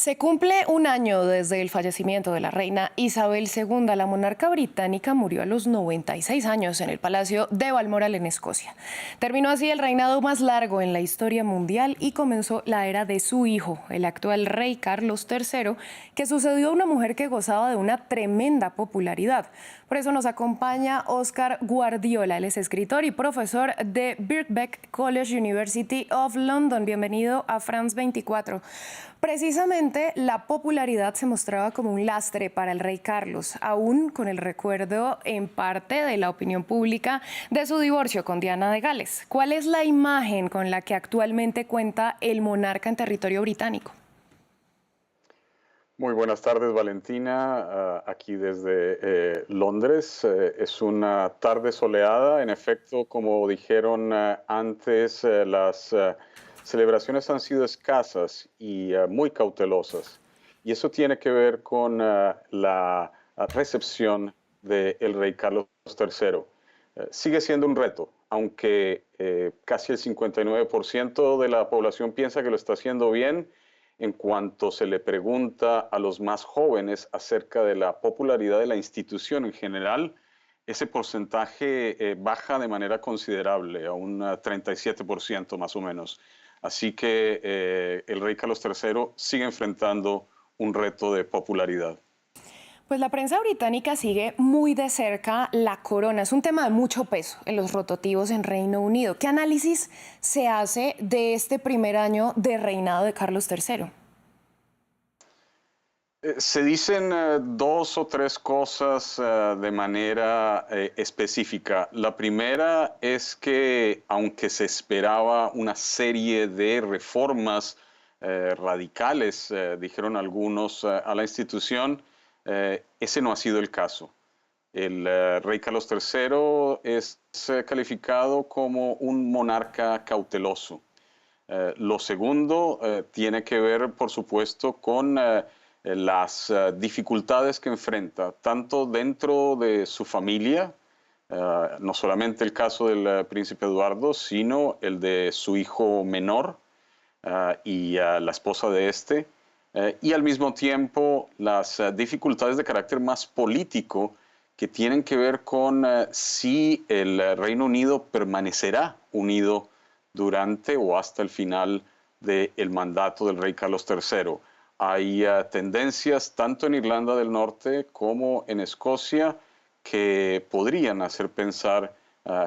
Se cumple un año desde el fallecimiento de la reina Isabel II. La monarca británica murió a los 96 años en el Palacio de Balmoral, en Escocia. Terminó así el reinado más largo en la historia mundial y comenzó la era de su hijo, el actual rey Carlos III, que sucedió a una mujer que gozaba de una tremenda popularidad. Por eso nos acompaña Oscar Guardiola. Él es escritor y profesor de Birkbeck College, University of London. Bienvenido a France 24. Precisamente la popularidad se mostraba como un lastre para el rey Carlos, aún con el recuerdo en parte de la opinión pública de su divorcio con Diana de Gales. ¿Cuál es la imagen con la que actualmente cuenta el monarca en territorio británico? Muy buenas tardes, Valentina, aquí desde Londres. Es una tarde soleada. En efecto, como dijeron antes, las celebraciones han sido escasas y muy cautelosas. Y eso tiene que ver con la recepción del rey Carlos III. Sigue siendo un reto, aunque casi el 59% de la población piensa que lo está haciendo bien. En cuanto se le pregunta a los más jóvenes acerca de la popularidad de la institución en general, ese porcentaje baja de manera considerable, a un 37% más o menos. Así que el rey Carlos III sigue enfrentando un reto de popularidad. Pues la prensa británica sigue muy de cerca la corona. Es un tema de mucho peso en los rotativos en Reino Unido. ¿Qué análisis se hace de este primer año de reinado de Carlos III? Se dicen dos o tres cosas de manera específica. La primera es que, aunque se esperaba una serie de reformas radicales, dijeron algunos, a la institución, ese no ha sido el caso. El rey Carlos III es calificado como un monarca cauteloso. Lo segundo tiene que ver, por supuesto, con las dificultades que enfrenta, tanto dentro de su familia, no solamente el caso del príncipe Eduardo, sino el de su hijo menor y la esposa de este, y al mismo tiempo las dificultades de carácter más político que tienen que ver con si el Reino Unido permanecerá unido durante o hasta el final del mandato del rey Carlos III. Hay tendencias tanto en Irlanda del Norte como en Escocia que podrían hacer pensar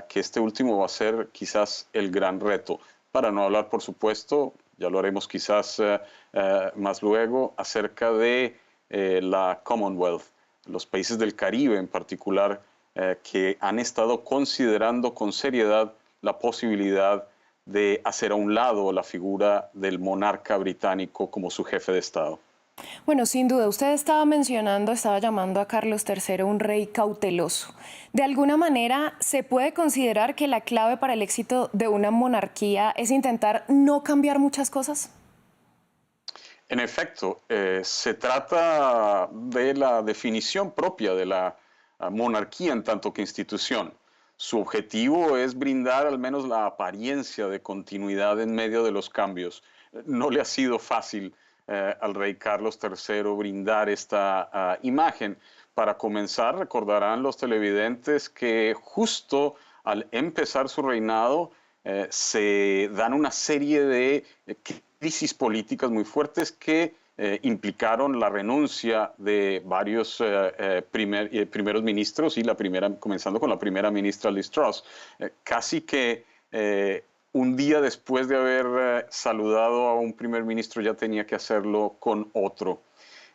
que este último va a ser quizás el gran reto. Para no hablar, por supuesto, ya lo haremos quizás más luego, acerca de la Commonwealth, los países del Caribe en particular, que han estado considerando con seriedad la posibilidad de hacer a un lado la figura del monarca británico como su jefe de Estado. Bueno, sin duda, usted estaba llamando a Carlos III un rey cauteloso. De alguna manera, ¿se puede considerar que la clave para el éxito de una monarquía es intentar no cambiar muchas cosas? En efecto, se trata de la definición propia de la monarquía en tanto que institución. Su objetivo es brindar al menos la apariencia de continuidad en medio de los cambios. No le ha sido fácil al rey Carlos III brindar esta imagen. Para comenzar, recordarán los televidentes que justo al empezar su reinado se dan una serie de crisis políticas muy fuertes que implicaron la renuncia de varios primeros ministros y comenzando con la primera ministra Liz Truss. Casi que un día después de haber saludado a un primer ministro ya tenía que hacerlo con otro.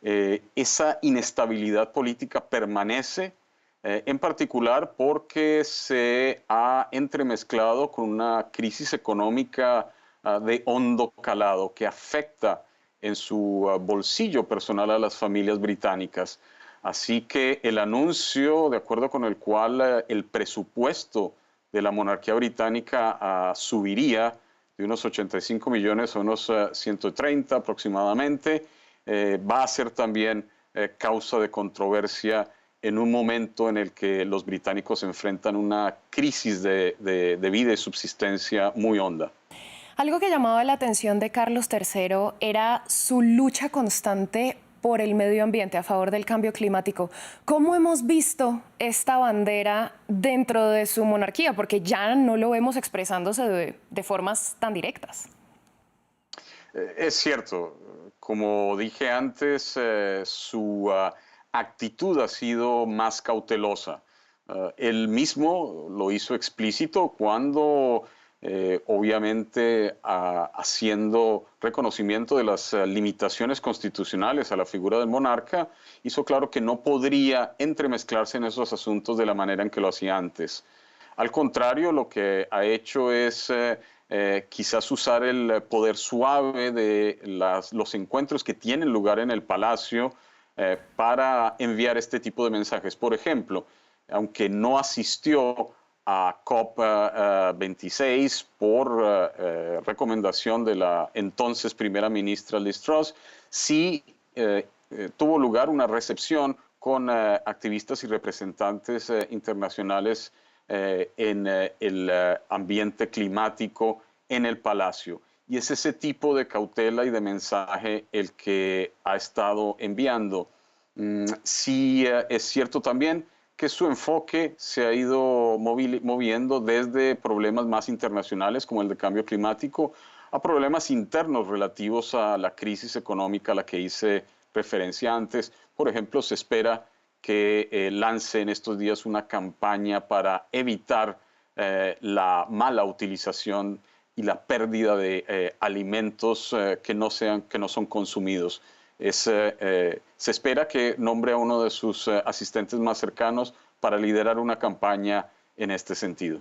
Esa inestabilidad política permanece, en particular porque se ha entremezclado con una crisis económica de hondo calado que afecta en su bolsillo personal a las familias británicas. Así que el anuncio, de acuerdo con el cual el presupuesto de la monarquía británica subiría de unos 85 millones a unos 130 aproximadamente, va a ser también causa de controversia en un momento en el que los británicos enfrentan una crisis de vida y subsistencia muy honda. Algo que llamaba la atención de Carlos III era su lucha constante por el medio ambiente, a favor del cambio climático. ¿Cómo hemos visto esta bandera dentro de su monarquía? Porque ya no lo vemos expresándose de formas tan directas. Es cierto, como dije antes, su actitud ha sido más cautelosa. Él mismo lo hizo explícito cuando, obviamente, haciendo reconocimiento de las limitaciones constitucionales a la figura del monarca, hizo claro que no podría entremezclarse en esos asuntos de la manera en que lo hacía antes. Al contrario, lo que ha hecho es quizás usar el poder suave de los encuentros que tienen lugar en el Palacio para enviar este tipo de mensajes. Por ejemplo, aunque no asistió a COP26 por recomendación de la entonces primera ministra Liz Truss, sí tuvo lugar una recepción con activistas y representantes internacionales en el ambiente climático en el Palacio. Y es ese tipo de cautela y de mensaje el que ha estado enviando. Sí, es cierto también que su enfoque se ha ido moviendo desde problemas más internacionales como el de cambio climático a problemas internos relativos a la crisis económica a la que hice referencia antes. Por ejemplo, se espera que lance en estos días una campaña para evitar la mala utilización y la pérdida de alimentos que no son consumidos. Se espera que nombre a uno de sus asistentes más cercanos para liderar una campaña en este sentido.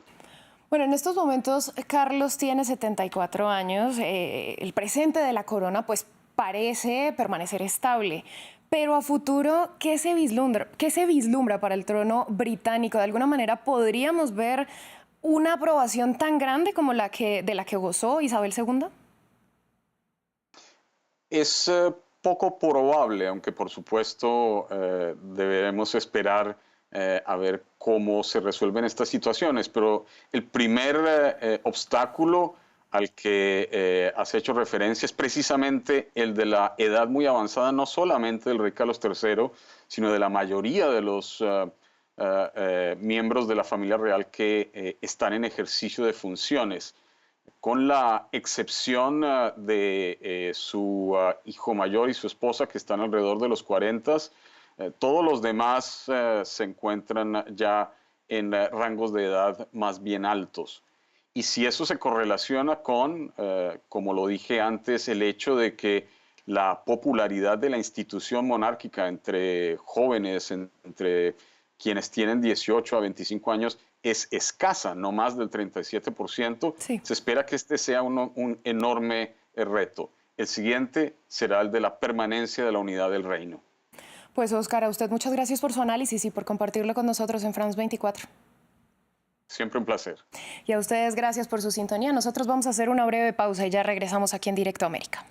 Bueno, en estos momentos Carlos tiene 74 años, el presente de la corona pues parece permanecer estable, pero a futuro, ¿qué se vislumbra para el trono británico? ¿De alguna manera podríamos ver una aprobación tan grande como de la que gozó Isabel II? Es poco probable, aunque por supuesto deberemos esperar a ver cómo se resuelven estas situaciones, pero el primer obstáculo al que has hecho referencia es precisamente el de la edad muy avanzada, no solamente del rey Carlos III, sino de la mayoría de los miembros de la familia real que están en ejercicio de funciones, con la excepción de su hijo mayor y su esposa, que están alrededor de los 40. Todos los demás se encuentran ya en rangos de edad más bien altos. Y si eso se correlaciona con, como lo dije antes, el hecho de que la popularidad de la institución monárquica entre jóvenes, entre quienes tienen 18 a 25 años, es escasa, no más del 37%, Sí. se espera que este sea un enorme reto. El siguiente será el de la permanencia de la unidad del reino. Pues Óscar, a usted muchas gracias por su análisis y por compartirlo con nosotros en France 24. Siempre un placer. Y a ustedes gracias por su sintonía. Nosotros vamos a hacer una breve pausa y ya regresamos aquí en Directo a América.